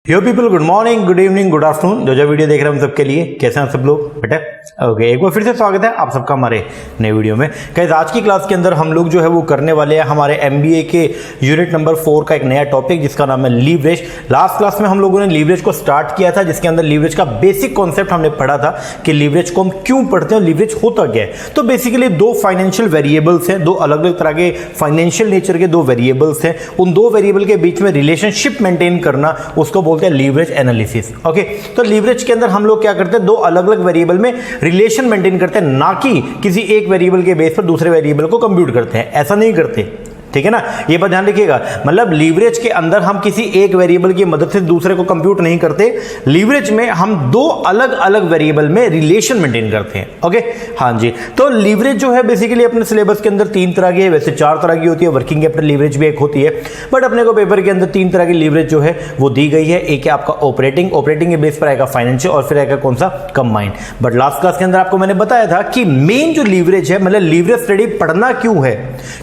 यो people, good morning, good evening, good afternoon. जो video देख रहे हैं हम सबके लिए कैसे हैं सब लोग बेटा? ओके, एक बार फिर से स्वागत है आप सबका हमारे नए वीडियो में। गाइस, आज की क्लास के अंदर हम लोग जो है वो करने वाले हैं हमारे एमबीए के यूनिट नंबर 4 का एक नया टॉपिक जिसका नाम है लीवरेज। लास्ट क्लास में हम लोगों ने लीवरेज को स्टार्ट किया था, जिसके अंदर लीवरेज का बेसिक कॉन्सेप्ट हमने पढ़ा था कि लीवरेज को हम क्यों पढ़ते हैं, लीवरेज होता क्या है। तो बेसिकली दो फाइनेंशियल वेरिएबल्स हैं, दो अलग अलग तरह के फाइनेंशियल नेचर के दो वेरिएबल्स हैं। उन दो वेरिएबल के बीच में रिलेशनशिप मेंटेन करना उसको बोलते हैं लीवरेज एनालिसिस। ओके, तो लीवरेज के अंदर हम लोग क्या करते हैं, दो अलग अलग वेरिएबल में रिलेशन मेंटेन करते हैं, ना कि किसी एक वेरिएबल के बेस पर दूसरे वेरिएबल को कंप्यूट करते हैं। ऐसा नहीं करते, ठीक है ना, ये बात ध्यान रखिएगा। मतलब लीवरेज के अंदर हम किसी एक वेरिएबल की मदद से दूसरे को कंप्यूट नहीं करते। लीवरेज में हम दो अलग अलग वेरिएबल में रिलेशन मेंटेन करते हैं। ओके, हाँ जी। तो लीवरेज जो है बेसिकली अपने सिलेबस के अंदर तीन तरह की है, वैसे चार तरह की होती है। वर्किंग कैपिटल लीवरेज भी एक होती है, बट अपने को पेपर के अंदर तीन तरह की लीवरेज जो है वो दी गई है। एक है आपका ऑपरेटिंग के बेस पर आएगा फाइनेंशियल, और फिर आएगा कौन सा, कंबाइंड। बट लास्ट क्लास के अंदर आपको मैंने बताया था कि मेन जो लीवरेज है, मतलब लीवरेज स्टडी पढ़ना क्यों है,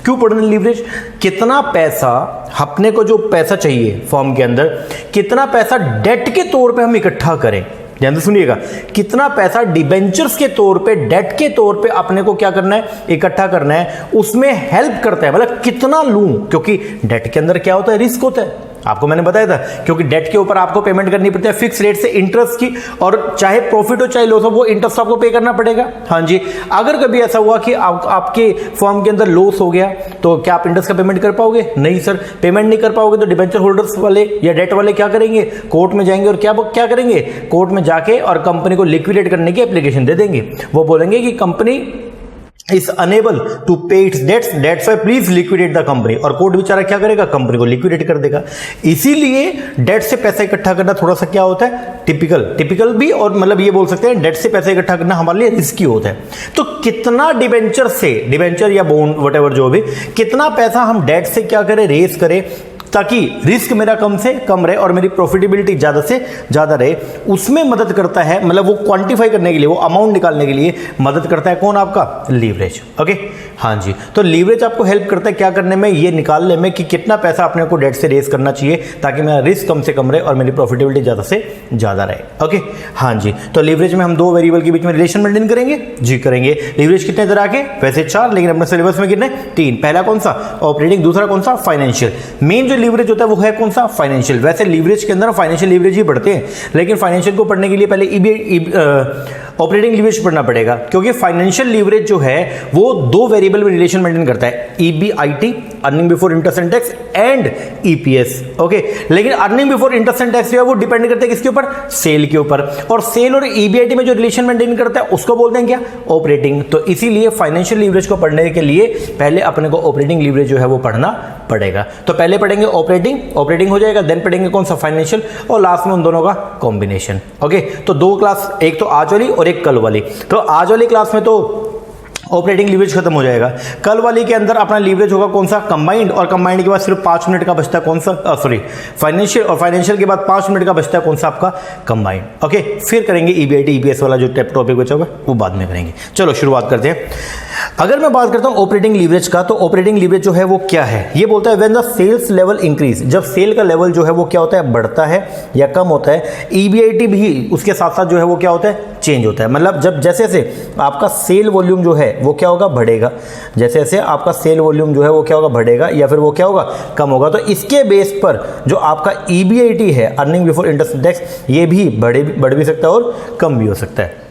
क्यों पढ़ना लीवरेज, कितना पैसा अपने को, जो पैसा चाहिए फॉर्म के अंदर, कितना पैसा डेट के तौर पे हम इकट्ठा करें। ध्यान से सुनिएगा, कितना पैसा डिबेंचर्स के तौर पे, डेट के तौर पे अपने को क्या करना है, इकट्ठा करना है, उसमें हेल्प करता है। मतलब कितना लूं, क्योंकि डेट के अंदर क्या होता है, रिस्क होता है। आपको मैंने बताया था, क्योंकि डेट के ऊपर आपको पेमेंट करनी पड़ती है फिक्स रेट से इंटरेस्ट की, और चाहे प्रॉफिट हो चाहे लॉस हो, वो इंटरेस्ट आपको पे करना पड़ेगा। हाँ जी, अगर कभी ऐसा हुआ कि आपके फॉर्म के अंदर लॉस हो गया, तो क्या आप इंटरेस्ट का पेमेंट कर पाओगे? नहीं सर, पेमेंट नहीं कर पाओगे तो डिबेंचर होल्डर्स वाले या डेट वाले क्या करेंगे, कोर्ट में जाएंगे और क्या करेंगे, कोर्ट में जाके और कंपनी को लिक्विडेट करने की एप्लीकेशन दे देंगे। वो बोलेंगे कि company is unable to pay its debts, that's why please liquidate the company। और कोर्ट बेचारा क्या करेगा, कंपनी को लिक्विडेट कर देगा। इसीलिए डेट से पैसा इकट्ठा करना थोड़ा सा क्या होता है, टिपिकल भी, और मतलब ये बोल सकते हैं डेट से पैसा इकट्ठा करना हमारे लिए रिस्की होता है। तो कितना डिबेंचर या बॉन्ड व्हाटएवर जो भी, कितना पैसा हम डेट से क्या करें, रेस करें, ताकि रिस्क मेरा कम से कम रहे और मेरी प्रॉफिटेबिलिटी ज्यादा से ज्यादा रहे, उसमें मदद करता है। मतलब वो क्वांटिफाई करने के लिए, वो अमाउंट निकालने के लिए मदद करता है कौन, आपका लीवरेज। ओके, हाँ जी। तो लीवरेज आपको हेल्प करता है क्या करने में, ये निकालने में कि कितना पैसा अपने को डेट से रेस करना चाहिए ताकि मेरा रिस्क कम से कम रहे और मेरी प्रॉफिटेबिलिटी ज्यादा से ज्यादा रहे। ओके, हाँ जी। तो लीवरेज में हम दो वेरिएबल के बीच में रिलेशन मेंटेन करेंगे जी, करेंगे। लीवरेज कितने तरह के, वैसे चार, लेकिन अपने सिलेबस में कितने, तीन। पहला कौन सा, ऑपरेटिंग, दूसरा कौन सा, फाइनेंशियल। मेन जो लीवरेज होता है वो है कौन सा, फाइनेंशियल। वैसे लीवरेज के अंदर फाइनेंशियल लीवरेज ही पढ़ते हैं, लेकिन फाइनेंशियल को पढ़ने के लिए पहले ऑपरेटिंग लीवरेज पढ़ना पड़ेगा, क्योंकि फाइनेंशियल लीवरेज जो है वो दो वेरिएबल में रिलेशन मेंटेन करता है, EBIT, earning before interest and tax, and EPS। Okay, लेकिन earning before interest and tax जो है वो डिपेंड करता है किसके ऊपर, सेल के ऊपर। और सेल और EBIT में जो रिलेशन मेंटेन करता है उसको बोलते हैं क्या, ऑपरेटिंग। तो इसीलिए फाइनेंशियल लीवरेज को पढ़ने के लिए पहले अपने को ऑपरेटिंग लीवरेज जो है वो पढ़ना पड़ेगा। तो पहले पढ़ेंगे ऑपरेटिंग हो जाएगा, देन पढ़ेंगे कौन सा, फाइनेंशियल, और लास्ट में उन दोनों का कॉम्बिनेशन। ओके, तो दो क्लास, एक तो आज वाली और एक कल वाली। तो आज वाली क्लास में तो ऑपरेटिंग लीवरेज खत्म हो जाएगा। कल वाली के अंदर अपना लीवरेज होगा कौन सा, कंबाइंड, और कंबाइंड के बाद सिर्फ 5 मिनट का बचता है कौन सा, फाइनेंशियल, और फाइनेंशियल के बाद 5 मिनट का बचता है कौन सा, आपका कंबाइंड। ओके, फिर करेंगे EBIT EPS वाला जो टॉपिक बचा हुआ वो बाद में करेंगे। चलो शुरुआत करते हैं। अगर मैं बात करता हूं ऑपरेटिंग लीवरेज का, तो ऑपरेटिंग लीवरेज जो है वो क्या है, ये बोलता है when the sales level increase, जब सेल का लेवल जो है वो क्या होता है, बढ़ता है या कम होता है। EBIT भी उसके साथ साथ जो है वो क्या होता है, चेंज होता है। मतलब जब जैसे जैसे आपका सेल वॉल्यूम जो है वो क्या होगा, बढ़ेगा, जैसे जैसे आपका सेल वॉल्यूम जो है वो क्या होगा, बढ़ेगा, या फिर वो क्या होगा, कम होगा। तो इसके बेस पर जो आपका EBIT है, अर्निंग बिफोर इंटरेस्ट टैक्स, ये भी बढ़ भी सकता है और कम भी हो सकता है।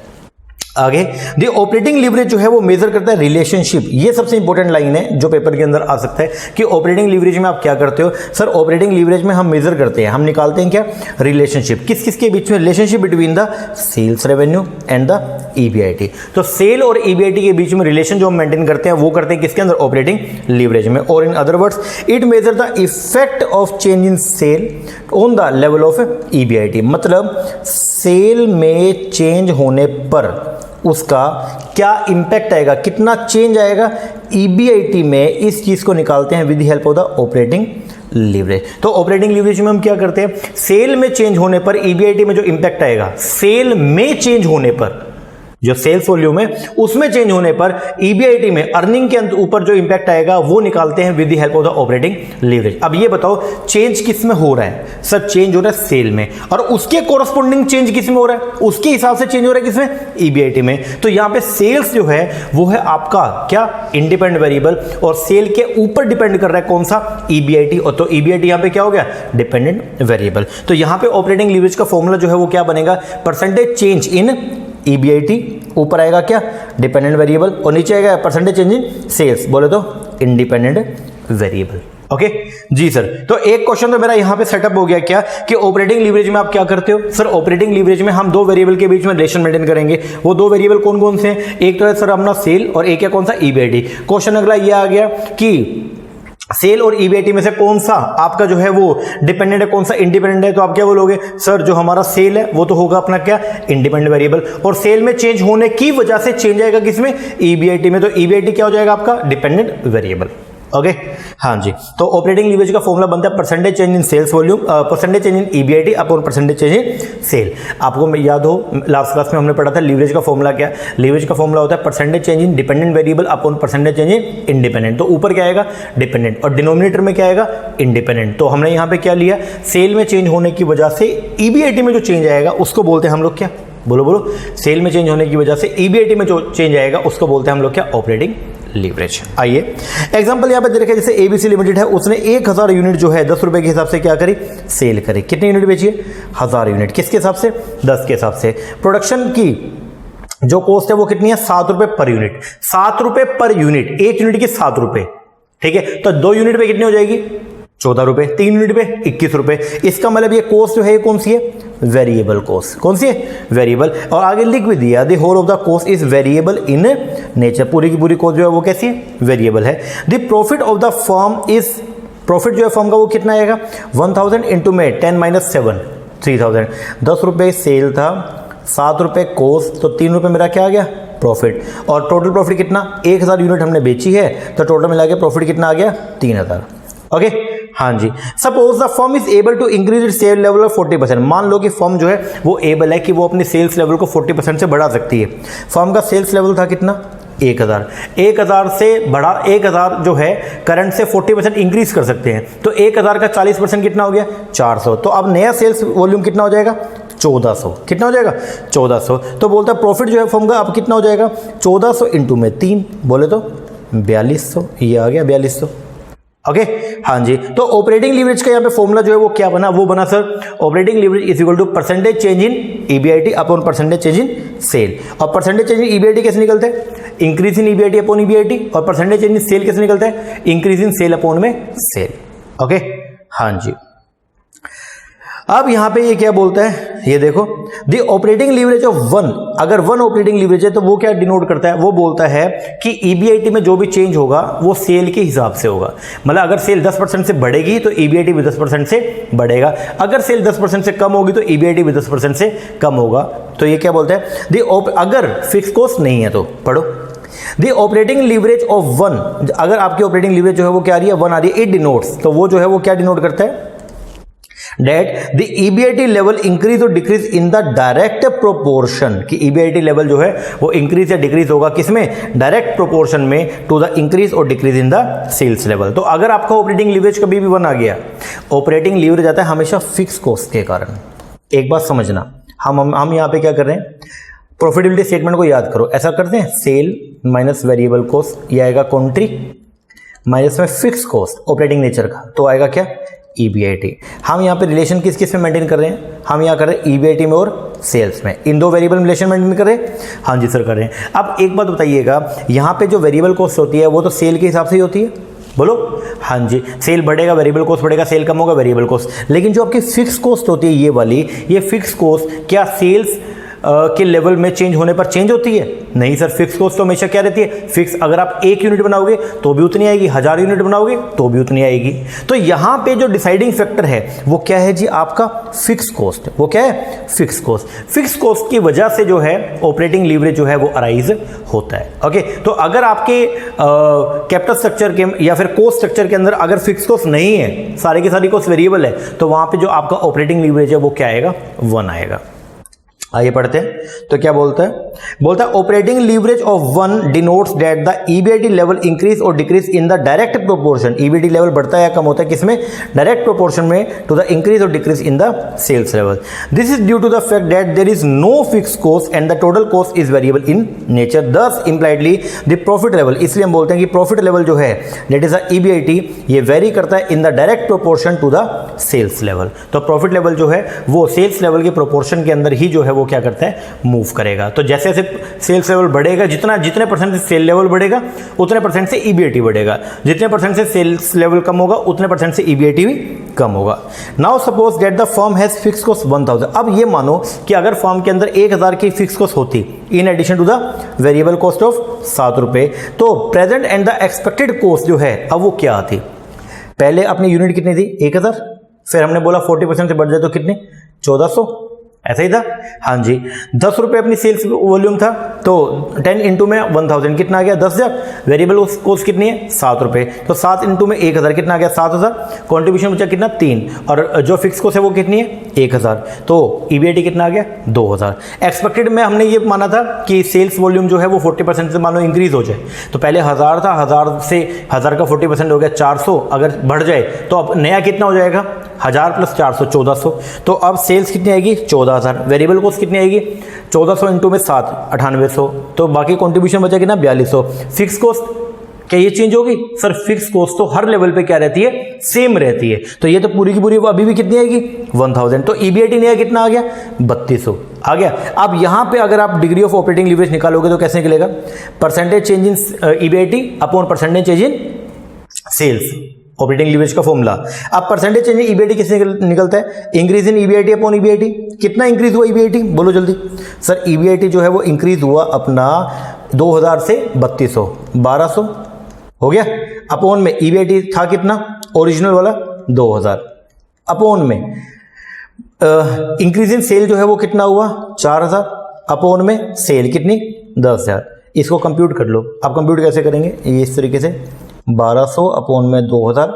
आगे दी ऑपरेटिंग लीवरेज जो है वो मेजर करता है रिलेशनशिप। ये सबसे इंपॉर्टेंट लाइन है जो पेपर के अंदर आ सकता है कि ऑपरेटिंग लीवरेज में आप क्या करते हो। सर, ऑपरेटिंग लीवरेज में हम मेजर करते हैं, हम निकालते हैं क्या, रिलेशनशिप। किस किस के बीच में, relationship between the sales revenue and the EBIT। तो सेल और EBIT के बीच में रिलेशन जो हम मेंटेन करते हैं वो करते हैं किसके अंदर, ऑपरेटिंग लीवरेज में। और in other words, it measure the effect of change in sale on the level of EBIT। मतलब सेल में चेंज होने पर उसका क्या इंपैक्ट आएगा, कितना चेंज आएगा EBIT में, इस चीज को निकालते हैं with the help of the operating leverage. तो ऑपरेटिंग लीवरेज में हम क्या करते हैं, सेल में चेंज होने पर EBIT में जो इंपैक्ट आएगा, सेल में चेंज होने पर जो सेल्स वॉल्यूम है उसमें चेंज होने पर ईबीआईटी में अर्निंग के ऊपर जो इंपैक्ट आएगा वो निकालते हैं with the help of the operating leverage. अब ये बताओ चेंज किस में हो रहा है? सर चेंज हो रहा है सेल में, और उसके कोरस्पोंडिंग चेंज किस में हो रहा है? उसके हिसाब से चेंज हो रहा है किसमें? ईबीआईटी में। तो यहां पे सेल्स जो है वो है आपका क्या? इंडिपेंडेंट वेरिएबल, और सेल के ऊपर डिपेंड कर रहा है कौन सा? ईबीआईटी। और तो ईबीआईटी यहां पे क्या हो गया? Dependent variable. तो यहां पे ऑपरेटिंग लीवरेज का फॉर्मूला जो है वो क्या बनेगा? परसेंटेज चेंज इन ईबीआईटी, ऊपर आएगा क्या? डिपेंडेंट वेरिएबल, और नीचे आएगा परसेंटेज चेंज इन सेल्स, बोले तो इंडिपेंडेंट वेरिएबल। ओके जी सर। तो एक क्वेश्चन तो मेरा यहां पे सेटअप हो गया क्या कि ऑपरेटिंग लीवरेज में आप क्या करते हो? सर ऑपरेटिंग लीवरेज में हम दो वेरिएबल के बीच में रिलेशन मेंटेन करेंगे। वो दो वेरिएबल कौन कौन से हैं? एक तो है सर अपना सेल, और एक है कौन सा? ईबीआईटी। क्वेश्चन अगला ये आ गया कि सेल और ईबीआईटी में से कौन सा आपका जो है वो डिपेंडेंट है, कौन सा इंडिपेंडेंट है? तो आप क्या बोलोगे? सर जो हमारा सेल है वो तो होगा अपना क्या? इंडिपेंडेंट वेरिएबल, और सेल में चेंज होने की वजह से चेंज आएगा किसमें? ईबीआईटी में। तो ईबीआईटी क्या हो जाएगा आपका? Dependent variable. ओके हाँ जी। तो ऑपरेटिंग लीवरेज का फॉर्मूला बनता है percentage change in sales volume, percentage change in EBIT upon percentage change in sale. आपको याद हो लास्ट क्लास में हमने पढ़ा था लीवरेज का फॉर्मूला क्या? लीवरेज का फॉर्मूला होता है percentage change in dependent variable upon percentage change in independent. तो ऊपर क्या आएगा? डिपेंडेंट, और डिनोमिनेटर में क्या आएगा? इंडिपेंडेंट। तो हमने यहाँ पे क्या लिया? सेल में चेंज होने की वजह से ईबीआईटी में जो चेंज आएगा उसको बोलते हैं हम लोग क्या? बोलो बोलो। सेल में चेंज होने की वजह से ईबीआईटी में जो चेंज आएगा उसको बोलते हैं हम लोग क्या? Operating leverage. आइए एग्जांपल यहां पे दे रखा है, जैसे एबीसी लिमिटेड है, उसने 1000 यूनिट जो है 10 रुपए के हिसाब से क्या करी? सेल करी। कितने यूनिट बेची है? 1000 यूनिट। किसके हिसाब से? 10 के हिसाब से। प्रोडक्शन की जो कॉस्ट है वो कितनी है? 7 रुपए पर यूनिट। 7 रुपए पर यूनिट, एक यूनिट की 7 रुपए, ठीक है। तो 2 यूनिट पे कितनी हो जाएगी? 14 रुपए। 3 यूनिट पे 21 रुपए। इसका मतलब ये कॉस्ट जो है कौन सी है? Variable cost. कौन सी है? वेरिएबल। और आगे लिख भी दिया the whole of the cost is variable in nature. पूरी की पूरी कॉस्ट जो है वो कैसी है? वेरिएबल है। The profit of the firm is, profit जो है फर्म का वो कितना आएगा? 1000 इंटू में 10 माइनस 7 3000। 10 रुपए सेल था, 7 रुपए कॉस्ट, तो 3 रुपए मेरा क्या आ गया? प्रॉफिट। और टोटल प्रॉफिट कितना? 1000 यूनिट हमने बेची है, तो टोटल मिला के प्रॉफिट कितना आ गया? 3000। ओके हाँ जी। Suppose the firm is able to increase it sale level of 40%। मान लो कि फर्म जो है वो एबल है कि वो अपने सेल्स लेवल को 40% से बढ़ा सकती है। फर्म का सेल्स लेवल था कितना? 1000। 1000 से बढ़ा, 1000 जो है करंट से 40% इंक्रीज कर सकते हैं, तो 1000 का 40% कितना हो गया? 400। तो अब नया सेल्स वॉल्यूम कितना हो जाएगा? 1400। कितना हो जाएगा? 1400। तो बोलता है प्रॉफिट जो है फर्म का अब कितना हो जाएगा? 1400 इंटू में 3, बोले तो 4200। ये आ गया 4200। ओके हाँ जी। तो ऑपरेटिंग लीवरेज का यहाँ पे फॉर्मूला जो है वो क्या बना? वो बना sir operating leverage is equal to percentage change in EBIT upon percentage change in sale. और परसेंटेज चेंज इन ईबीआईटी कैसे निकलते हैं? Increase in EBIT upon EBIT. और परसेंटेज चेंज इन सेल कैसे निकलता है? इंक्रीज इन सेल अपॉन में sale. Okay हाँ जी। अब यहां पे ये क्या बोलता है? ये देखो द ऑपरेटिंग लीवरेज ऑफ 1, अगर 1 ऑपरेटिंग लीवरेज है तो वो क्या डिनोट करता है? वो बोलता है कि ईबीआईटी में जो भी चेंज होगा वो सेल के हिसाब से होगा। मतलब अगर सेल 10% से बढ़ेगी तो ईबीआईटी भी 10% से बढ़ेगा, अगर सेल 10% से कम होगी तो ईबीआईटी भी 10% से कम होगा। तो ये क्या बोलता है? अगर फिक्स कॉस्ट नहीं है तो पढ़ो द ऑपरेटिंग लीवरेज ऑफ 1, अगर आपकी ऑपरेटिंग लीवरेज जो है वो क्या आ रही है? 1 आ रही है, इट डिनोट्स, तो वो जो है वो क्या डिनोट करता है? That the EBIT level increase or decrease in the direct proportion, कि EBIT level जो है वो increase या decrease होगा किसमें? direct proportion में to the increase or decrease in the sales level। तो अगर आपका ऑपरेटिंग लीवरेज कभी भी 1 आ गया, ऑपरेटिंग लीवरेज आता है हमेशा फिक्स कॉस्ट के कारण। एक बात समझना, हम यहाँ पे क्या कर रहे हैं? प्रॉफिटेबिलिटी स्टेटमेंट को याद करो, ऐसा करते हैं सेल माइनस वेरिएबल कॉस्ट, ये आएगा कॉन्ट्री माइनस में फिक्स कॉस्ट ऑपरेटिंग नेचर का, तो आएगा क्या? ईबीआईटी। हम यहाँ पे रिलेशन किस किस में मेंटेन कर रहे हैं? हम यहाँ कर रहे हैं ईबीआईटी में और सेल्स में, इन दो वेरिएबल रिलेशन मेंटेन कर रहे हैं। हाँ जी सर कर रहे हैं। अब एक बात बताइएगा, यहाँ पे जो वेरिएबल कॉस्ट होती है वो तो सेल के हिसाब से ही होती है, बोलो हाँ जी। सेल बढ़ेगा वेरिएबल कॉस्ट बढ़ेगा, सेल कम होगा वेरिएबल कॉस्ट। लेकिन जो आपकी फिक्स कॉस्ट होती है ये वाली, ये फिक्स कॉस्ट क्या सेल्स के लेवल में चेंज होने पर चेंज होती है? नहीं सर, फिक्स कॉस्ट तो हमेशा क्या रहती है? फिक्स। अगर आप 1 यूनिट बनाओगे तो भी उतनी आएगी, 1000 यूनिट बनाओगे तो भी उतनी आएगी। तो यहां पे जो डिसाइडिंग फैक्टर है वो क्या है जी? आपका फिक्स कॉस्ट। वो क्या है? Fix cost. फिक्स कॉस्ट की वजह से जो है ऑपरेटिंग लीवरेज जो है वो अराइज होता है। ओके, तो अगर आपके कैपिटल स्ट्रक्चर के या फिर कॉस्ट स्ट्रक्चर के अंदर अगर फिक्स कॉस्ट नहीं है, सारी की सारी कॉस्ट वेरिएबल है, तो वहां पे जो आपका ऑपरेटिंग लीवरेज है वो क्या आएगा? 1 आएगा। आइए पढ़ते हैं। तो क्या बोलता है operating leverage of one denotes that the EBIT level increase और decrease in the direct proportion. ईबीआईटी लेवल बढ़ता है या कम होता है किसमें? डायरेक्ट प्रोपोर्शन में टू द इंक्रीज और decrease in the sales level. This is due to the fact that there is no fix cost and the total cost is variable in nature, thus impliedly the profit level. इसलिए हम बोलते हैं कि profit level जो है that is a EBIT, ये vary करता है in the direct proportion to the sales level. तो प्रॉफिट लेवल जो है वो सेल्स लेवल के प्रोपोर्शन के अंदर ही जो है वो क्या करता है? मूव करेगा। तो जैसे जैसे सेल्स लेवल बढ़ेगा, जितने परसेंट से सेल लेवल बढ़ेगा उतने परसेंट से ईबीआईटी बढ़ेगा, जितने परसेंट से सेल्स लेवल कम होगा उतने परसेंट से ईबीआईटी भी कम होगा। Now suppose that the firm has fix cost 1000। अब ये मानो कि अगर फर्म के अंदर 1000 की फिक्स कॉस्ट होती in addition to the variable cost of 7 रुपए, तो present and the expected cost जो है अब वो क्या आती? पहले अपनी यूनिट कितनी थी? 1000, फिर हमने बोला 40% से बढ़ जाए तो कितने? 1400, ऐसा ही था। हाँ जी, 10 रुपये अपनी सेल्स वॉल्यूम था, तो 10 इंटू में 1000 कितना आ गया? 10,000। वेरिएबल कॉस्ट कितनी है? 7 रुपये, तो 7 इंटू में 1000 कितना आ गया? 7000। कॉन्ट्रीब्यूशन बचा कितना? 3, और जो फिक्स कॉस्ट है वो कितनी है? 1000। तो ईबीआईटी कितना आ गया? 2000। एक्सपेक्टेड में हमने ये माना था कि सेल्स वॉल्यूम जो है वो 40% से मानो इंक्रीज हो जाए, तो पहले 1000 था, 1000 से 1000 का 40% हो गया 400, अगर बढ़ जाए तो अब नया कितना हो जाएगा? 1000 + 400 1400। तो अब सेल्स कितनी आएगी? 14000। वेरिएबल कॉस्ट कितनी आएगी? 1400 इंटू में 7 9800, तो बाकी कंट्रीब्यूशन बचा कितना? 4200। फिक्स कॉस्ट क्या ये चेंज होगी? सर फिक्स कॉस्ट तो हर लेवल पे क्या रहती है? सेम रहती है। तो ये तो पूरी की पूरी अभी भी कितनी आएगी? 1000। तो ईबीआईटी नया कितना आ गया? 3200 आ गया। अब यहां पे अगर आप डिग्री ऑफ ऑपरेटिंग लीवरेज निकालोगे तो कैसे निकलेगा? Percentage change in EBIT upon percentage change in sales, operating leverage का फॉर्मूला। अब परसेंटेज चेंज इन ईबीआईटी किससे निकलता है? Increase in EBIT upon EBIT. कितना इंक्रीज हुआ ईबीआईटी? बोलो जल्दी। सर ईबीआईटी जो है वो इंक्रीज हुआ अपना 2000 से 3200, 1200 हो गया। अपॉन में ईबीआईटी था कितना? ओरिजिनल वाला 2000। अपॉन में इंक्रीज इन सेल जो है वो कितना हुआ? 4000। अपॉन में सेल कितनी? 10000। इसको कंप्यूट कर लो। आप कंप्यूट कैसे करेंगे? ये इस तरीके से 1200 अपॉन में 2000,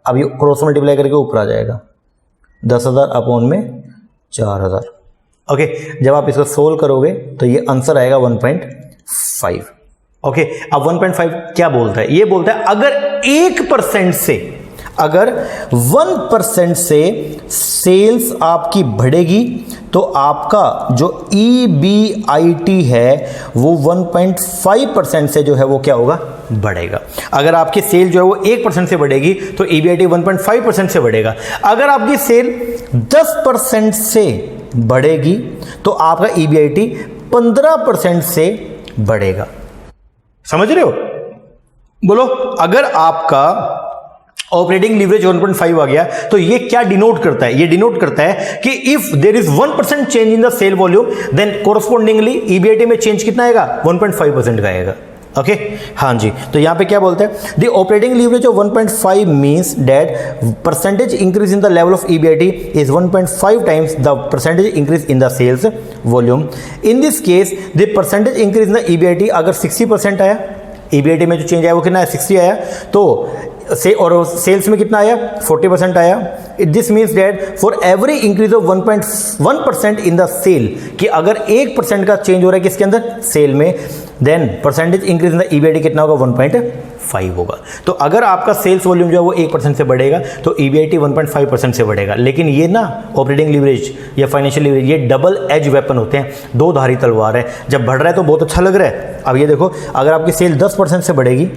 अब ये क्रॉस मल्टीप्लाई करके ऊपर आ जाएगा 10,000 अपॉन में 4000। ओके, जब आप इसको सोल्व करोगे तो ये आंसर आएगा 1.5। ओके, अब 1.5 क्या बोलता है? ये बोलता है अगर 1% से, अगर 1% से सेल्स आपकी बढ़ेगी तो आपका जो ईबीआईटी है वो 1.5% से जो है वो क्या होगा? बढ़ेगा। अगर आपकी सेल जो है वो 1% से बढ़ेगी तो ईबीआईटी 1.5% से बढ़ेगा। अगर आपकी सेल 10% से बढ़ेगी तो आपका ईबीआईटी 15% से बढ़ेगा। समझ रहे हो? बोलो, अगर आपका ऑपरेटिंग लीवरेज 1.5 आ गया तो ये क्या डिनोट करता है? ये डिनोट करता है कि if there is 1% change in the sale volume then correspondingly EBIT में चेंज कितना आएगा? 1.5% का आएगा। ओके, हाँ जी, तो यहां पे क्या बोलते हैं? The operating leverage of 1.5 means that percentage increase in the level of EBIT is 1.5 times the percentage increase in the sales volume. In this case the percentage increase in the EBIT अगर 60% आया, EBIT में जो change आया वो कितना है? 60 आया, तो और सेल्स में कितना आया? 40% आया। This means that for every increase of 1.1% in the sale, कि अगर 1% का चेंज हो रहा है किसके अंदर? सेल में, then percentage increase in the EBIT कितना होगा? 1.5 होगा। तो अगर आपका सेल्स वॉल्यूम जो है वो 1% से बढ़ेगा तो ईबीआईटी 1.5% से बढ़ेगा। लेकिन ये ना ऑपरेटिंग लीवरेज या फाइनेंशियल लीवरेज ये डबल एज वेपन होते हैं, दो धारी तलवार है। जब बढ़ रहा है तो बहुत अच्छा लग रहा है। अब ये देखो, अगर आपकी सेल 10% से बढ़ेगी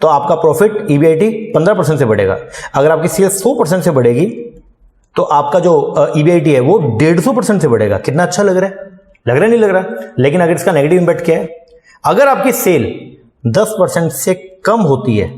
तो आपका प्रॉफिट ईबीआईटी 15% से बढ़ेगा। अगर आपकी सेल 100% से बढ़ेगी तो आपका जो ईबीआईटी है वो 150% से बढ़ेगा। कितना अच्छा लग रहा है? लग रहा नहीं लग रहा? लेकिन अगर इसका नेगेटिव इंपैक्ट क्या है? अगर आपकी सेल 10% से कम होती है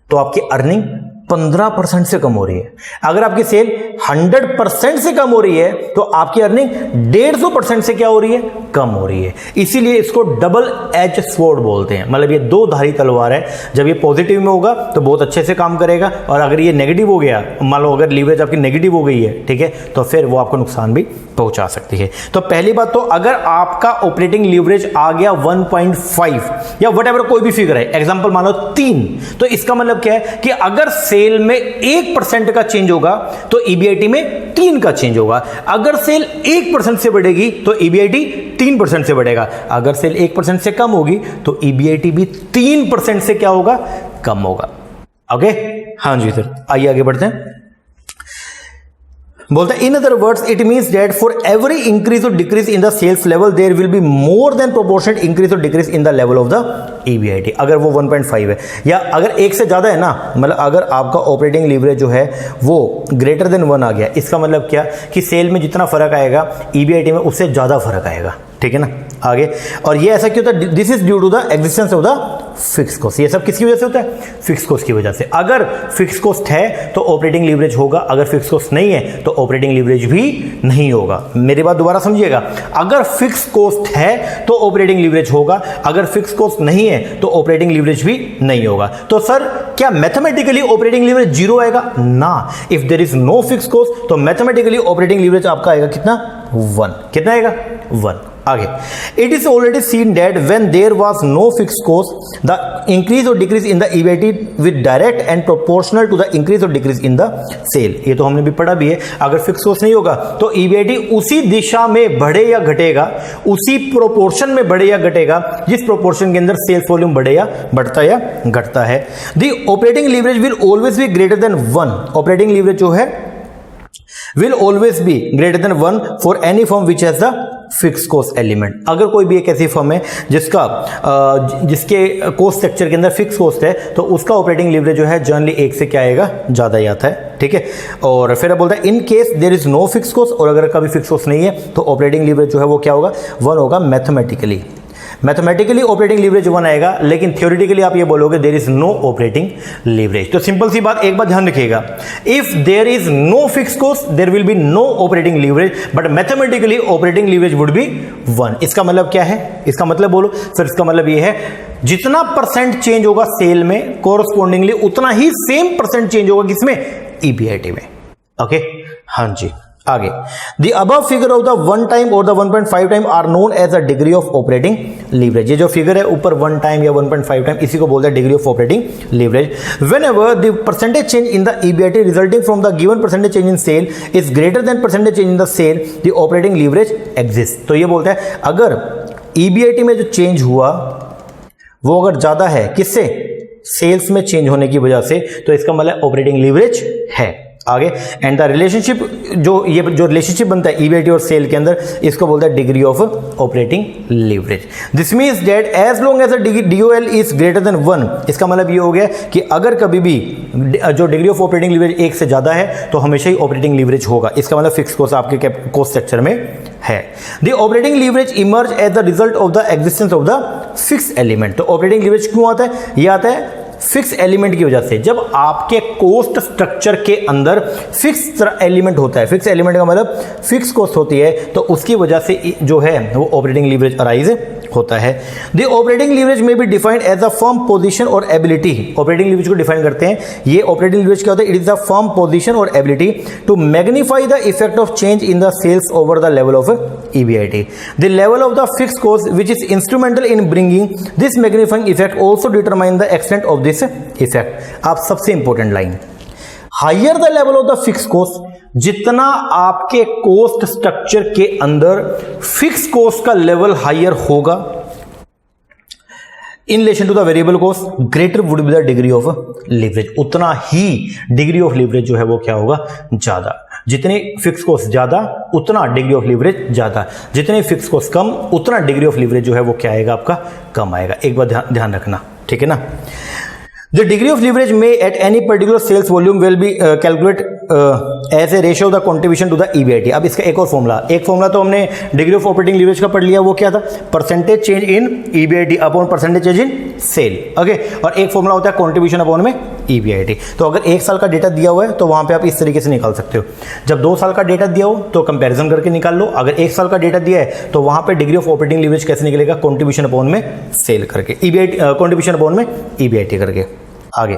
तो आपकी अर्निंग 15% से कम हो रही है। अगर आपकी सेल 100% से कम हो रही है तो आपकी अर्निंग 150% से क्या हो रही है? कम हो रही है। इसीलिए इसको डबल एज स्वॉर्ड बोलते हैं। मतलब ये दो धारी तलवार है। जब ये पॉजिटिव में होगा तो बहुत अच्छे से काम करेगा, और अगर ये नेगेटिव हो गया, मान लो अगर लीवरेज आपकी नेगेटिव हो गई है, ठीक है, तो फिर वो आपको नुकसान भी पहुंचा सकती है। तो पहली बात तो अगर आपका ऑपरेटिंग लीवरेज आ गया 1.5 या वट एवर कोई भी फिगर है, एग्जाम्पल मानो 3, तो इसका मतलब क्या है कि अगर सेल सेल में 1% का चेंज होगा तो ईबीआईटी में 3 का चेंज होगा। अगर सेल 1% से बढ़ेगी तो ईबीआईटी 3% से बढ़ेगा। अगर सेल 1% से कम होगी तो ईबीआईटी भी 3% से क्या होगा, कम होगा। ओके, हाँ जी सर, आइए आगे बढ़ते हैं। बोलते हैं in other words it means that for every increase और decrease in the sales level there will be more than proportional increase और decrease in the level of the EBIT. अगर वो 1.5 है या अगर 1 से ज्यादा है ना, मतलब अगर आपका ऑपरेटिंग लीवरेज जो है वो ग्रेटर देन 1 आ गया, इसका मतलब क्या कि सेल में जितना फर्क आएगा ईबीआईटी में उससे ज्यादा फर्क आएगा। ठीक है ना, आगे। और ये ऐसा क्यों होता है? This is due to the existence of the fix cost. ये सब किसकी वजह से होता है? फिक्स कॉस्ट की वजह से। अगर फिक्स कॉस्ट है तो ऑपरेटिंग लीवरेज होगा, अगर फिक्स कॉस्ट नहीं है तो ऑपरेटिंग लीवरेज भी नहीं होगा। मेरी बात दोबारा समझिएगा, अगर फिक्स कॉस्ट है तो ऑपरेटिंग लीवरेज होगा, अगर फिक्स कॉस्ट नहीं है तो ऑपरेटिंग लीवरेज भी नहीं होगा। तो सर क्या मैथमेटिकली ऑपरेटिंग लीवरेज जीरो आएगा? ना, if there is no fix cost तो मैथमेटिकली ऑपरेटिंग लीवरेज आपका आएगा कितना? 1। कितना आएगा? 1। आगे, it is already seen that when there was no fix cost the increase और decrease in the EBIT with direct and proportional to the increase और decrease in the sale. ये तो हमने भी पढ़ा भी है, अगर फिक्स कॉस्ट नहीं होगा तो ईबीआईटी उसी दिशा में बढ़े या घटेगा, उसी प्रोपोर्शन में बढ़े या घटेगा जिस प्रोपोर्शन के अंदर सेल्स वॉल्यूम बढ़े या बढ़ता या घटता है। The operating leverage will always be greater than 1। Operating leverage जो है will always be greater than 1 for any firm which has the fix cost element. अगर कोई भी एक ऐसी फर्म है जिसके कॉस्ट स्ट्रक्चर के अंदर फिक्स कॉस्ट है तो उसका ऑपरेटिंग लीवरेज जो है जनरली 1 से क्या आएगा? ज्यादा ही आता है। ठीक है, और फिर बोलता है in case there is no fix cost, और अगर कभी फिक्स कॉस्ट नहीं है तो ऑपरेटिंग लीवरेज जो है वो क्या होगा? 1 होगा। मैथमेटिकली ऑपरेटिंग लीवरेज 1 आएगा, लेकिन थ्योरेटिकली आप ये बोलोगे there is no operating leverage. तो सिंपल सी बात, एक बात ध्यान रखिएगा, if there is no fix cost there will be no operating leverage, but mathematically operating leverage would be 1। इसका मतलब क्या है? इसका मतलब बोलो सर, इसका मतलब ये है जितना परसेंट चेंज होगा सेल में कोरस्पॉन्डिंगली उतना ही सेम परसेंट चेंज होगा किसमें? ईबीआईटी में। ओके, हाँ जी, आगे। The above figure of the 1 time or the 1.5 time are known as the degree of operating leverage। ये जो फिगर है ऊपर 1 टाइम या 1.5 टाइम, इसी को बोलते हैं degree of operating leverage. Whenever the percentage change in the EBIT resulting from the given percentage change in sale is greater than percentage change in the sale, the operating leverage exists। तो ये बोलते हैं अगर EBIT में जो change हुआ वो अगर ज्यादा है किससे? सेल्स में चेंज होने की वजह से, तो इसका मतलब ऑपरेटिंग लीवरेज है। आगे, एंड द रिलेशनशिप जो रिलेशनशिप बनता है ईबीआईटी और सेल के अंदर, इसको बोलता है degree of operating leverage. This means that as long as the DOL is greater than 1, इसका मतलब ये हो गया कि अगर कभी भी जो डिग्री ऑफ ऑपरेटिंग लीवरेज 1 से ज्यादा है तो हमेशा ही ऑपरेटिंग लीवरेज होगा। इसका मतलब फिक्स कॉस्ट आपके कॉस्ट स्ट्रक्चर में है। The operating leverage emerge as the result of the existence of the fix element. तो ऑपरेटिंग लीवरेज क्यों आता है? ये आता है फिक्स एलिमेंट की वजह से। जब आपके कॉस्ट स्ट्रक्चर के अंदर फिक्स एलिमेंट होता है, फिक्स एलिमेंट का मतलब फिक्स कॉस्ट होती है, तो उसकी वजह से जो है वो ऑपरेटिंग लीवरेज अराइज होता है। The operating leverage may be defined as a firm position और एबिलिटी। ऑपरेटिंग लीवरेज को डिफाइन करते हैं, ये ऑपरेटिंग लीवरेज क्या होता है? It is the firm position और ability to magnify the effect of change in the sales over the level of EBIT. The level of the fix cost which is instrumental in bringing this magnifying effect also determine the extent of this effect. आप सबसे important line, higher the level of the fix cost, जितना आपके cost structure के अंदर fix cost का level higher होगा in relation to the variable cost, greater would be the degree of leverage. उतना ही डिग्री ऑफ लीवरेज जो है वो क्या होगा? ज्यादा। जितनी फिक्स कॉस्ट ज्यादा उतना डिग्री ऑफ लीवरेज ज्यादा, जितनी फिक्स कॉस्ट कम उतना डिग्री ऑफ लीवरेज जो है वो क्या आएगा? आपका कम आएगा। एक बार ध्यान रखना, ठीक है ना। The degree of leverage may at any particular sales volume will be calculated as a ratio of the contribution to the EBIT। अब इसका एक और फॉर्मूला, एक फॉर्मूला तो हमने डिग्री ऑफ ऑपरेटिंग लीवरेज का पढ़ लिया, वो क्या था? Percentage change in EBIT upon percentage change in sale. Okay, और एक फॉर्मूला होता है कंट्रीब्यूशन अपॉन में EBIT। तो अगर 1 साल का डेटा दिया हुआ है तो वहां पे आप इस तरीके से निकाल सकते हो। जब 2 साल का डेटा दिया हो तो कंपैरिजन करके निकाल लो। अगर 1 साल का डेटा दिया है तो वहां पे डिग्री ऑफ ऑपरेटिंग लीवरेज कैसे निकलेगा? कंट्रीब्यूशन अपॉन में सेल करके, EBIT कंट्रीब्यूशन अपॉन में EBIT करके। आगे,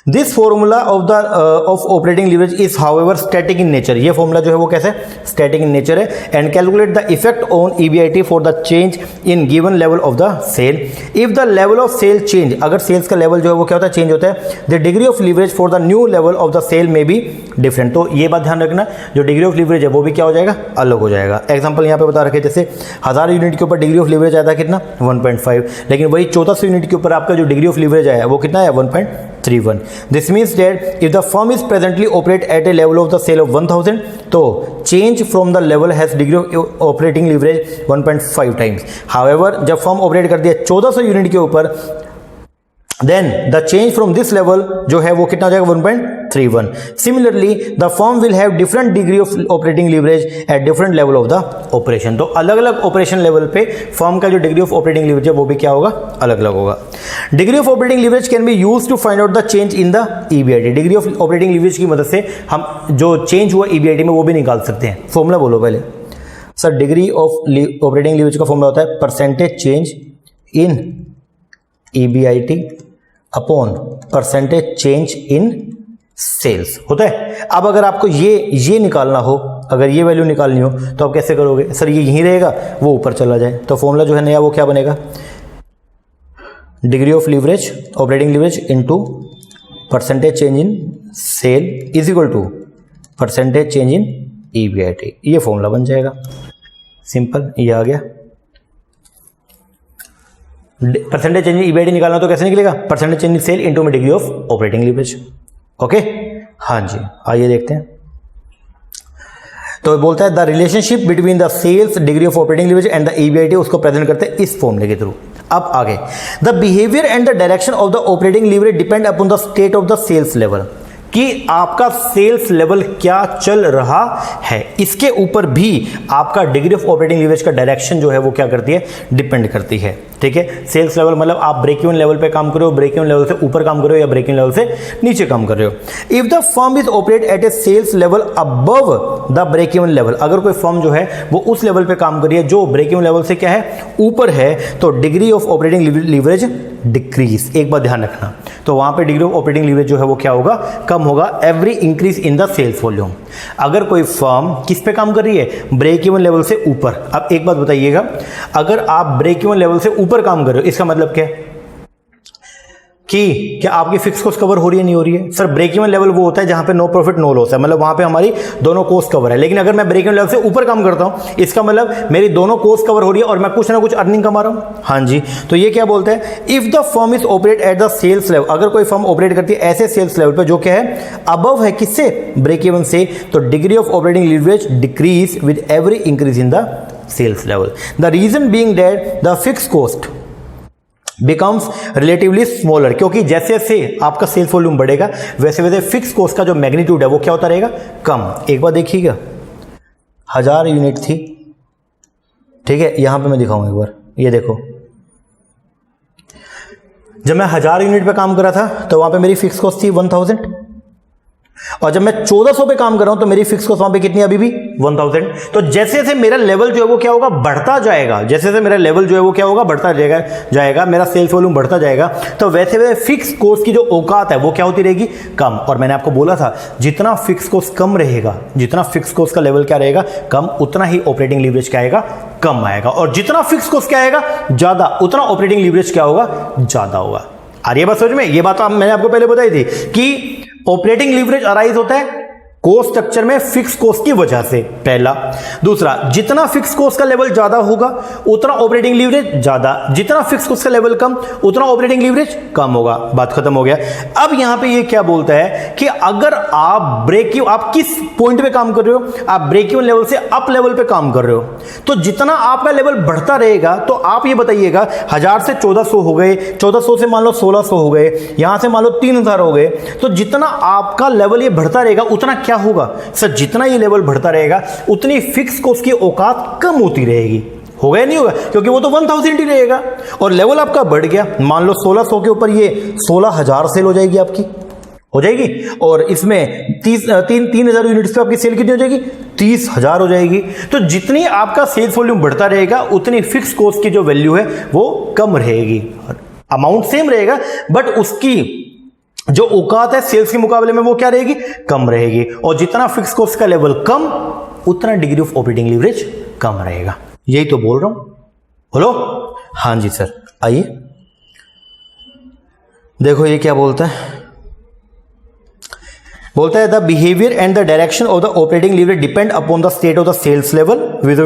this formula of operating leverage is however static in nature. ये फॉर्मूला जो है वो कैसे स्टैटिक इन नेचर है। And calculate the effect on EBIT for the change in given level of the sale. If the level of sale change, अगर sales का level जो है वो क्या होता है चेंज होता है, the degree of leverage for the new level of the sale may be different. तो ये बात ध्यान रखना, जो डिग्री ऑफ लीवरेज है वो भी क्या हो जाएगा, अलग हो जाएगा। एग्जाम्पल यहाँ पे बता रखे, जैसे 1000 यूनिट के ऊपर डिग्री ऑफ लीवरेज आया था कितना 1.5, लेकिन वही 1400 यूनिट के ऊपर आपका जो डिग्री ऑफ लीवरेज आया वो कितना है 1.31। This means that if the firm is presently operate at a level of the sale of 1000, तो change from the level has degree of operating leverage 1.5 times. However जब फर्म ऑपरेट कर दिया 1400 unit के ऊपर, then the change from this level जो है वो कितना हो जाएगा 1.31। Similarly the firm will have different degree of operating leverage at different level of the operation. तो अलग अलग ऑपरेशन लेवल पे फर्म का जो डिग्री ऑफ ऑपरेटिंग लीवरेज है वो भी क्या होगा, अलग अलग होगा। Degree of operating leverage can be used to find out the change in the EBIT. Degree of operating leverage की मदद से हम जो चेंज हुआ ईबीआईटी में वो भी निकाल सकते हैं। फॉर्मूला बोलो पहले sir. Degree of operating leverage का फॉर्मूला होता है percentage change in EBIT upon percentage change in sales होता है। अब अगर आपको ये निकालना हो, अगर ये वैल्यू निकालनी हो तो आप कैसे करोगे, सर ये यहीं रहेगा वो ऊपर चला जाए, तो फॉर्मूला जो है नया वो क्या बनेगा, degree of leverage operating leverage into percentage change in sale is equal to percentage change in EBIT. ये फॉर्मूला बन जाएगा, सिंपल, ये आ गया। परसेंटेज चेंज इन ईबीआईटी निकालना तो कैसे निकलेगा, percentage change in sale into में degree of operating leverage. Okay, हाँ जी, आइए देखते हैं। तो बोलता है the relationship between the sales degree of operating leverage and the EBIT, उसको प्रेजेंट करते हैं इस फॉर्मूले के थ्रू। अब आगे, the behaviour and the direction of the operating leverage depend upon the state of the sales level, कि आपका सेल्स लेवल क्या चल रहा है, इसके ऊपर भी आपका डिग्री ऑफ ऑपरेटिंग लीवरेज का डायरेक्शन जो है वो क्या करती है, डिपेंड करती है। ठीक है, सेल्स लेवल मतलब आप ब्रेक इवन लेवल पे काम कर रहे हो, ब्रेक इवन लेवल से ऊपर काम कर रहे हो या ब्रेक इवन लेवल से नीचे काम कर रहे हो। If the firm is operate at a sales level above the break even level, अगर कोई फर्म जो है वो उस लेवल पे काम कर रही है जो ब्रेक इवन लेवल से क्या है, ऊपर है, तो degree of operating leverage decrease. एक बात ध्यान रखना, तो वहां पे डिग्री ऑफ ऑपरेटिंग लीवरेज जो है वो क्या होगा, कम होगा every increase in the sales volume. अगर कोई फर्म किस पे काम कर रही है, ब्रेक इवन लेवल से ऊपर। अब एक बात बताइएगा, अगर आप ब्रेक इवन लेवल से ऊपर काम कर रहे हो, इसका मतलब क्या है कि क्या आपकी फिक्स कॉस्ट कवर हो रही है, नहीं हो रही है। सर ब्रेक इवन लेवल वो होता है जहां पे नो प्रॉफिट नो लॉस है, मतलब वहां पे हमारी दोनों कॉस्ट कवर है। लेकिन अगर मैं ब्रेक इवन लेवल से ऊपर काम करता हूं, इसका मतलब मेरी दोनों कॉस्ट कवर हो रही है और मैं कुछ ना कुछ अर्निंग कमा रहा हूं। हाँ जी, तो ये क्या बोलते हैं, if the firm is operate at the sales level, अगर कोई फर्म ऑपरेट करती है ऐसे सेल्स लेवल पे जो क्या है, अबव है किससे, ब्रेक इवन से, तो degree of operating leverage decrease with every increase in the sales level. The reason being that the fix cost becomes relatively smaller, क्योंकि जैसे जैसे आपका सेल्स वॉल्यूम बढ़ेगा वैसे वैसे फिक्स कॉस्ट का जो मैग्नीट्यूड है वो क्या होता रहेगा, कम। एक बार देखिएगा, 1000 यूनिट थी, ठीक है, यहां पे मैं दिखाऊंगा एक बार, ये देखो, जब मैं 1000 यूनिट पे काम कर रहा था तो वहां पे मेरी फिक्स कॉस्ट थी 1000, और जब मैं 1400 पे काम कर रहा हूं तो मेरी फिक्स कॉस्ट वहां पे कितनी, अभी भी 1000। तो जैसे जैसे मेरा लेवल जो है वो क्या होगा, बढ़ता जाएगा, जैसे जैसे मेरा लेवल जो है वो क्या होगा, बढ़ता जाएगा, मेरा सेल्स वॉल्यूम बढ़ता जाएगा, तो वैसे वैसे फिक्स कॉस्ट की जो औकात है वो क्या होती रहेगी, कम। और मैंने आपको बोला था जितना फिक्स कॉस्ट कम रहेगा, जितना फिक्स कॉस्ट का लेवल क्या रहेगा, कम, उतना ही ऑपरेटिंग लीवरेज क्या आएगा, कम आएगा। और जितना फिक्स कॉस्ट क्या आएगा, ज्यादा, उतना ऑपरेटिंग लीवरेज क्या होगा, ज्यादा होगा। आ रही है बात समझ में? ये बात मैंने आपको पहले बताई थी कि ऑपरेटिंग लीवरेज अराइज होता है कोस्ट स्ट्रक्चर में फिक्स कॉस्ट की वजह से, पहला। दूसरा, जितना फिक्स कॉस्ट का लेवल ज्यादा होगा उतना ऑपरेटिंग लीवरेज ज्यादा, जितना फिक्स कॉस्ट का लेवल कम उतना ऑपरेटिंग लीवरेज कम होगा। बात खत्म हो गया। अब यहां पे ये क्या बोलता है कि अगर आप किस पॉइंट पे काम कर रहे हो, आप ब्रेक इवन लेवल से अप लेवल पे काम कर रहे हो, तो जितना आपका लेवल बढ़ता रहेगा, तो आप ये बताइएगा 1000 से 1400 हो गए, 1400 से मान लो 1600 हो गए, यहां से मान लो 3000 हो गए, तो जितना आपका लेवल ये बढ़ता रहेगा उतना क्या होगा, सर जितना ये लेवल बढ़ता रहेगा उतनी फिक्स कॉस्ट की औकात कम होती रहेगी। होगा या नहीं होगा, क्योंकि वो तो 1000 ही रहेगा और लेवल आपका बढ़ गया। मान लो 1600 के ऊपर ये 16000 सेल हो जाएगी, आपकी हो जाएगी, और इसमें 3000 यूनिट्स पे आपकी सेल कितनी हो जाएगी, 30000 हो जाएगी। तो जितनी आपका सेल्स वॉल्यूम बढ़ता रहेगा उतनी फिक्स कॉस्ट की जो वैल्यू है वो कम रहेगी। अमाउंट सेम रहेगा बट उसकी जो औकात है सेल्स के मुकाबले में वो क्या रहेगी, कम रहेगी, और जितना फिक्स कॉस्ट का लेवल कम उतना डिग्री ऑफ ऑपरेटिंग लीवरेज कम रहेगा। यही तो बोल रहा हूं, बोलो। हाँ जी सर, आइए देखो ये क्या बोलता है, बोलता है the behaviour and the direction of the operating leverage depend upon the state of the sales level with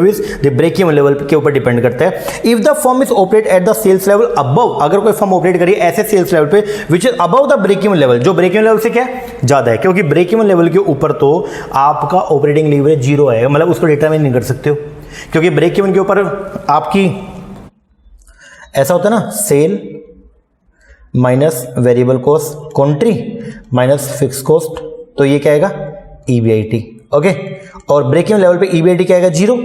the break even level के ऊपर डिपेंड करता है। If the firm is operate at the sales level above, अगर कोई firm operate करिए ऐसे sales level पे which is above the break even level, जो ब्रेक इवन लेवल से क्या ज्यादा है, क्योंकि ब्रेक इवन लेवल के ऊपर तो आपका ऑपरेटिंग लीवरेज जीरो आएगा, मतलब उसको डिटरमाइन नहीं कर सकते हो, क्योंकि ब्रेक इवन के ऊपर आपकी ऐसा होता है ना, सेल माइनस वेरिएबल कॉस्ट कॉन्ट्री माइनस फिक्स कॉस्ट, तो ये क्या आएगा EBIT, ओके। और ब्रेक इवन लेवल पे EBIT क्या आएगा, जीरो।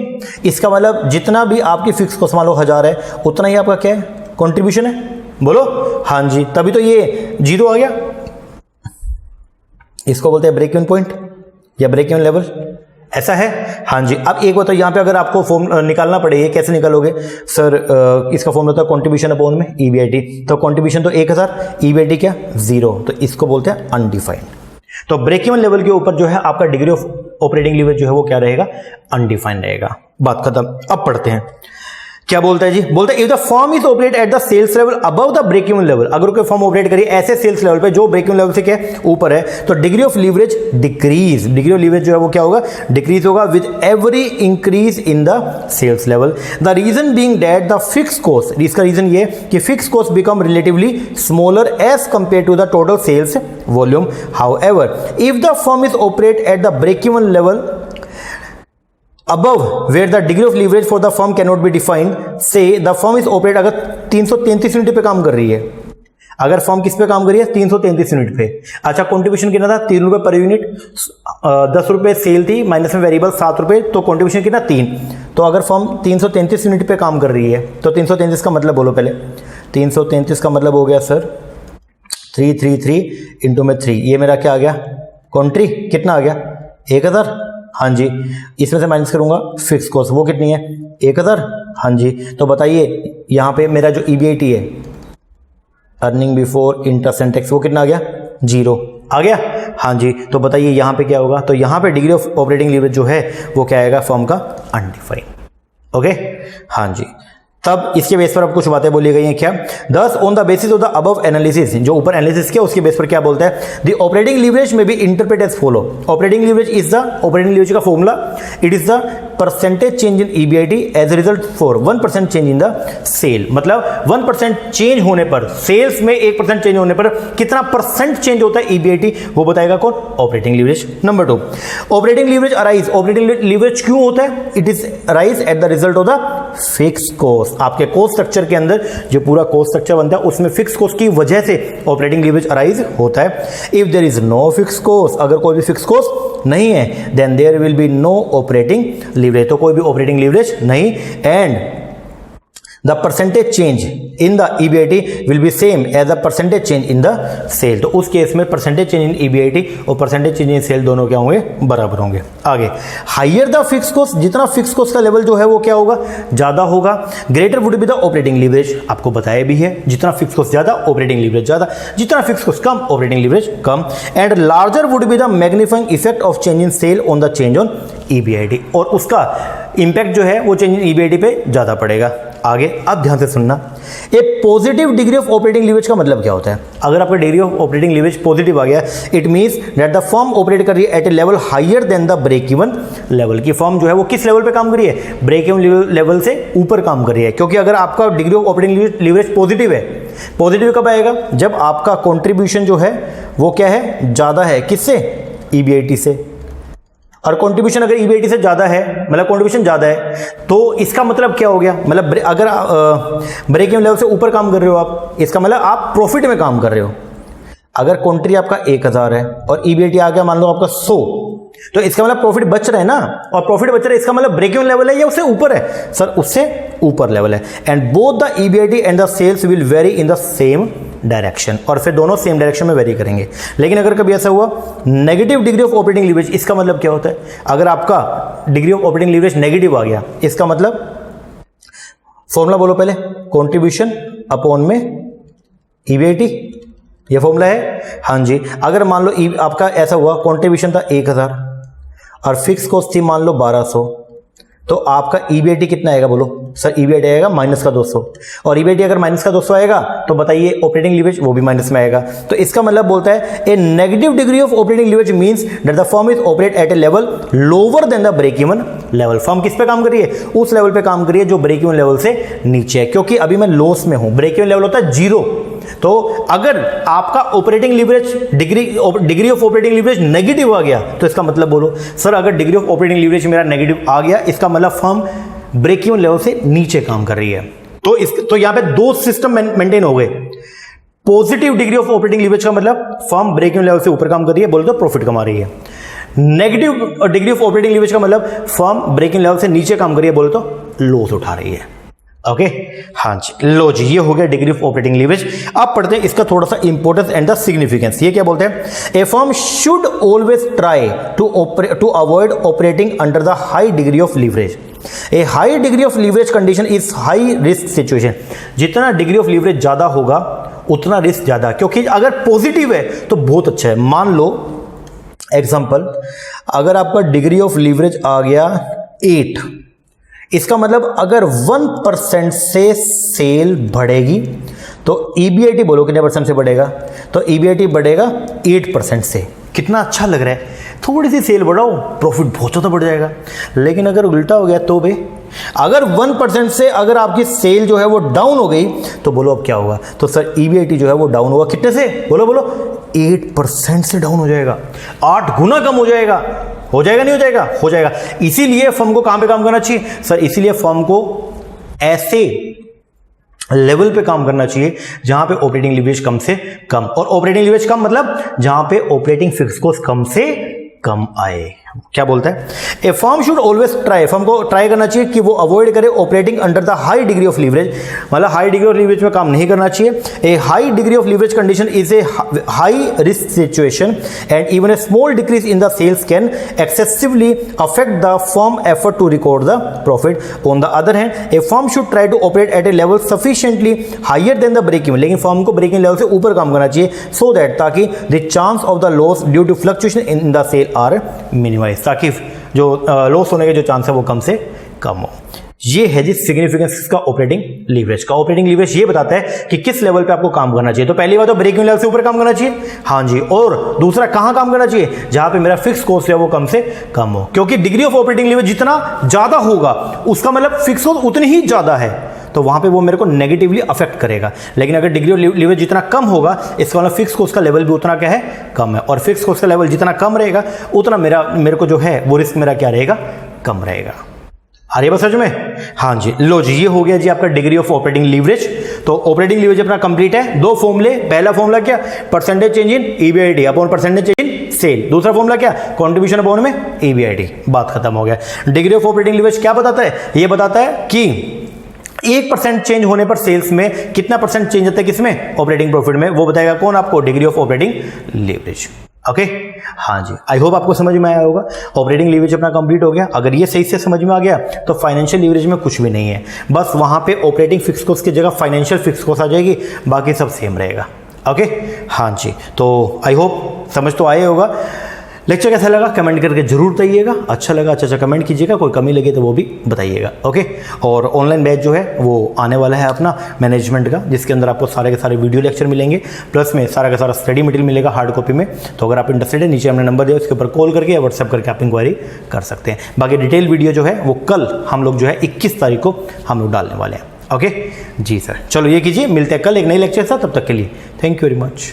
इसका मतलब जितना भी आपकी फिक्स कॉस्ट मान लो 1000 है, उतना ही आपका क्या है, कंट्रीब्यूशन है, बोलो। हाँ जी, तभी तो ये जीरो आ गया। इसको बोलते हैं ब्रेक इवन पॉइंट या ब्रेक इवन लेवल, ऐसा है। हाँ जी, अब एक बताओ यहाँ पे अगर आपको फॉर्म निकालना पड़े, ये कैसे निकालोगे सर? इसका फॉर्म होता है कंट्रीब्यूशन अपॉन में EBIT, तो कंट्रीब्यूशन तो 1000, EBIT क्या, जीरो, तो इसको बोलते हैं अनडिफाइंड। तो ब्रेक इवन लेवल के ऊपर जो है आपका डिग्री ऑफ ऑपरेटिंग लीवरेज जो है वो क्या रहेगा, अनडिफाइंड रहेगा। बात खत्म। अब पढ़ते हैं क्या बोलता है जी, बोलता है if the firm is operate at the sales level above the break even level, अगर कोई फर्म ऑपरेट करिए ऐसे सेल्स लेवल पे जो ब्रेक इवन लेवल से क्या ऊपर है, तो degree of leverage decrease, degree of leverage जो है वो क्या होगा, डिक्रीज होगा with every increase in the sales level. The reason being that the fix cost, इसका रीजन ये कि fix cost become relatively smaller as compare to the total sales volume. However if the firm is operate at the break even level above where the degree of leverage for the firm cannot be defined, say the firm is operate, अगर 333 unit पे काम कर रही है, अगर firm किस पे काम कर रही है, 333 यूनिट पे। अच्छा, कंट्रीब्यूशन कितना था, 3 रुपए पर यूनिट, 10 रुपए सेल थी, माइनस में वेरिएबल 7 रुपए, तो कंट्रीब्यूशन कितना 3। तो अगर फर्म 333 यूनिट पे काम कर रही है, तो 333 का मतलब बोलो पहले, 333 का मतलब हो गया सर 333 इंटू में 3, ये मेरा क्या आ गया, कंट्री कितना आ गया 1000। हाँ जी, इसमें से माइनस करूंगा फिक्स कॉस्ट, वो कितनी है 1000। हाँ जी, तो बताइए यहाँ पे मेरा जो EBIT है, earning before interest and tax, वो कितना आ गया, जीरो आ गया। हाँ जी, तो बताइए यहाँ पे क्या होगा, तो यहाँ पे डिग्री ऑफ ऑपरेटिंग लीवरेज जो है वो क्या आएगा, फर्म का अनडिफाइंड। ओके, हाँ जी, तब इसके बेस पर अब कुछ बातें बोली गई हैं क्या, दस on the basis of the above analysis, जो ऊपर एनालिसिस किया उसके बेस पर क्या बोलता है, the operating leverage may be interpret as follow. Operating leverage is the, operating leverage का formula, it is the percentage change in EBIT as result for 1% change in the sale, मतलब 1% change होने पर, sales में 1% change होने पर कितना percent change होता है EBIT, वो बताएगा कौन, operating leverage. Number 2, operating leverage arise, operating leverage क्यों होता है, it is arise at the result of the fix cost. आपके कॉस्ट स्ट्रक्चर के अंदर जो पूरा कॉस्ट स्ट्रक्चर बनता है उसमें फिक्स कॉस्ट की वजह से ऑपरेटिंग लीवरेज अराइज होता है। If there is no fix cost, अगर कोई भी फिक्स कॉस्ट नहीं है, then there will be no operating leverage, तो कोई भी ऑपरेटिंग लीवरेज नहीं। And the percentage change in the EBIT will be same as the percentage change in the sale, तो उस केस में परसेंटेज चेंज इन EBIT और परसेंटेज चेंज इन सेल दोनों क्या होंगे, बराबर होंगे। आगे, हायर द फिक्स कॉस्ट, जितना फिक्स कॉस्ट का लेवल जो है वो क्या होगा, ज्यादा होगा, greater would be the operating leverage, आपको बताया भी है, जितना फिक्स कॉस्ट ज्यादा ऑपरेटिंग लीवरेज ज्यादा, जितना फिक्स कॉस्ट कम ऑपरेटिंग लीवरेज कम। And larger would be the magnifying effect of change in sale on the change on EBIT, और उसका इंपैक्ट जो है वो चेंज इन EBIT पे ज्यादा पड़ेगा। आगे, अब ध्यान से सुनना, a positive degree of operating leverage का मतलब क्या होता है, अगर आपका degree of operating leverage positive आ गया, it means that the firm operate कर रही है at a level higher than the break even level, की फर्म जो है वो किस लेवल पे काम कर रही है, ब्रेक इवन लेवल से ऊपर काम कर रही है। क्योंकि अगर आपका degree of operating leverage positive है, पॉजिटिव कब आएगा, जब आपका कॉन्ट्रीब्यूशन जो है वो क्या है, ज्यादा है, किससे, EBIT से, और कंट्रीब्यूशन अगर EBIT से ज्यादा है, मतलब कंट्रीब्यूशन ज्यादा है, तो इसका मतलब क्या हो गया, मतलब अगर ब्रेक इवन लेवल से ऊपर काम कर रहे हो आप, इसका मतलब आप प्रॉफिट में काम कर रहे हो। अगर कंट्री आपका 1000 है और EBIT आ गया मान लो आपका 100, तो इसका मतलब प्रॉफिट बच रहा है ना, और प्रॉफिट बच रहा है, इसका मतलब ब्रेक इवन लेवल है या उससे ऊपर है, सर उससे ऊपर लेवल है। And both the EBIT and the sales will vary in the same direction, और फिर दोनों सेम डायरेक्शन में वेरी करेंगे। लेकिन अगर कभी ऐसा हुआ negative degree of operating leverage, इसका मतलब क्या होता है, अगर आपका degree of operating leverage negative आ गया, इसका मतलब फॉर्मूला बोलो पहले, कंट्रीब्यूशन अपॉन में EBIT, ये फॉर्मूला है। हाँ जी, अगर मान लो आपका ऐसा हुआ, कंट्रीब्यूशन था 1000 और फिक्स कॉस्ट थी मान लो 1200, तो आपका ईबीआईटी कितना आएगा बोलो सर? ईबीआईटी आएगा माइनस का 200, और ईबीआईटी अगर माइनस का 200 आएगा तो बताइए ऑपरेटिंग लीवरेज वो भी माइनस में आएगा। तो इसका मतलब बोलता है a negative degree of operating leverage means that the firm is operate at a level lower than the break even level. Firm किस पे काम कर रही है? उस लेवल पे काम कर रही है जो ब्रेक इवन लेवल से नीचे है, क्योंकि अभी मैं लॉस में हूं। ब्रेक इवन लेवल होता है 0। तो अगर आपका operating leverage degree of operating leverage negative आ गया तो इसका मतलब बोलो सर अगर डिग्री ऑफ ऑपरेटिंग लीवरेज मेरा नेगेटिव आ गया, इसका मतलब फर्म ब्रेक इवन लेवल से नीचे काम कर रही है। तो यहां पे दो सिस्टम मेंटेन हो गए। Positive degree of operating leverage का मतलब फर्म ब्रेक इवन लेवल से ऊपर काम कर रही है, बोलो तो प्रॉफिट कमा रही है। Negative degree of operating leverage का मतलब फर्म ब्रेक इवन लेवल से नीचे काम कर रही है, बोलो तो लॉस उठा रही है। ओके हाँ जी, लो जी, ये हो गया डिग्री ऑफ ऑपरेटिंग लीवरेज। अब पढ़ते हैं इसका थोड़ा सा इंपॉर्टेंस एंड द सिग्निफिकेंस। ये क्या बोलते हैं? A firm should always try to avoid operating under the high degree of leverage. A high degree of leverage condition is high risk situation. जितना डिग्री ऑफ लीवरेज ज्यादा होगा उतना risk ज्यादा, क्योंकि अगर पॉजिटिव है तो बहुत अच्छा है। मान लो एग्जांपल, अगर आपका डिग्री ऑफ लीवरेज आ गया 8, इसका मतलब अगर 1% से सेल बढ़ेगी तो ईबीआईटी बोलो कितने परसेंट से बढ़ेगा? तो ईबीआईटी बढ़ेगा 8% से। कितना अच्छा लग रहा है, थोड़ी सी सेल बढ़ाओ प्रॉफिट बहुत ज़्यादा बढ़ जाएगा। लेकिन अगर उल्टा हो गया तो बे, अगर 1% से अगर आपकी सेल जो है वो डाउन हो गई तो बोलो अब क्या होगा? तो सर ईबीआईटी जो है वो डाउन होगा कितने से? बोलो 8% से डाउन हो जाएगा, 8 गुना कम हो जाएगा। हो जाएगा नहीं हो जाएगा? हो जाएगा। इसीलिए फर्म को कहां पे काम करना चाहिए सर? इसीलिए फर्म को ऐसे लेवल पे काम करना चाहिए जहां पे ऑपरेटिंग लीवरेज कम से कम, और ऑपरेटिंग लीवरेज कम मतलब जहां पे ऑपरेटिंग फिक्स कॉस्ट कम से कम आए। क्या बोलता है? A firm should always try, firm को ट्राई करना चाहिए कि वो अवॉइड करे operating under the high degree of leverage, मतलब हाई डिग्री ऑफ लीवरेज में काम नहीं करना चाहिए। A high degree of leverage condition is a high risk situation and even a small decrease in the sales can excessively affect the firm effort to record the profit. On the other hand a firm should try to operate at a level sufficiently higher than the break even, लेकिन firm को break even level से ऊपर काम करना चाहिए so that ताकि the chance of the loss due to fluctuation in the sale are minimize, ताकि जो लॉस होने के जो चांस है वो कम से कम हो। ये है जी सिग्निफिकेंस इसका ऑपरेटिंग लीवरेज का। ऑपरेटिंग लीवरेज ये बताता है कि किस लेवल पे आपको काम करना चाहिए। तो पहली बात तो ब्रेक इवन लेवल से ऊपर काम करना चाहिए, हाँ जी, और दूसरा कहां काम करना चाहिए? जहां पे मेरा फिक्स कॉस्ट है वो कम से कम हो, क्योंकि डिग्री ऑफ ऑपरेटिंग लीवरेज जितना ज्यादा होगा उसका मतलब फिक्स कॉस्ट उतनी ही ज्यादा है, तो वहां पे वो मेरे को नेगेटिवली अफेक्ट करेगा। लेकिन अगर डिग्री ऑफ लीवरेज जितना कम होगा इसका मतलब फिक्स कॉस्ट का लेवल भी उतना क्या है? कम है, और फिक्स कॉस्ट का लेवल जितना कम रहेगा उतना मेरे को जो है वो रिस्क मेरा क्या रहेगा? कम रहेगा। आ रही है बस समझ में? हाँ जी, लो जी, ये हो गया जी आपका डिग्री ऑफ ऑपरेटिंग लीवरेज। तो ऑपरेटिंग लीवरेज अपना कंप्लीट है। दो फॉर्मूले, पहला फॉर्मूला क्या? Percentage change in EBIT upon percentage change in sale. दूसरा फॉर्मूला क्या? कंट्रीब्यूशन अपॉन में ईबीआईटी। बात खत्म हो गया। डिग्री ऑफ ऑपरेटिंग लीवरेज क्या बताता है? ये बताता है कि 1% चेंज होने पर सेल्स में कितना परसेंट चेंज होता है? किसमें? ऑपरेटिंग प्रॉफिट में। वो बताएगा कौन आपको? Degree of operating leverage. Okay हाँ जी, आई होप आपको समझ में आया होगा। ऑपरेटिंग लीवरेज अपना कंप्लीट हो गया। अगर ये सही से समझ में आ गया तो फाइनेंशियल लीवरेज में कुछ भी नहीं है, बस वहां पे ऑपरेटिंग फिक्स कॉस्ट की जगह फाइनेंशियल फिक्स कॉस्ट आ जाएगी, बाकी सब सेम रहेगा। ओके हाँ जी, तो आई होप समझ तो आया होगा। लेक्चर कैसा लगा कमेंट करके जरूर बताइएगा। अच्छा लगा अच्छा कमेंट कीजिएगा, कोई कमी लगे तो वो भी बताइएगा। ओके, और ऑनलाइन बैच जो है वो आने वाला है अपना मैनेजमेंट का, जिसके अंदर आपको सारे के सारे वीडियो लेक्चर मिलेंगे, प्लस में सारा का सारा स्टडी मटेरियल मिलेगा हार्ड कॉपी में। तो अगर आप इंटरेस्टेड है नीचे हमने नंबर दिया उसके ऊपर कॉल करके या व्हाट्सएप करके आप इंक्वायरी कर सकते हैं। बाकी डिटेल वीडियो जो है वो कल हम लोग जो है 21 तारीख को हम लोग डालने वाले हैं। ओके जी सर, चलो ये कीजिए, मिलते हैं कल एक नई लेक्चर से। तब तक के लिए थैंक यू वेरी मच।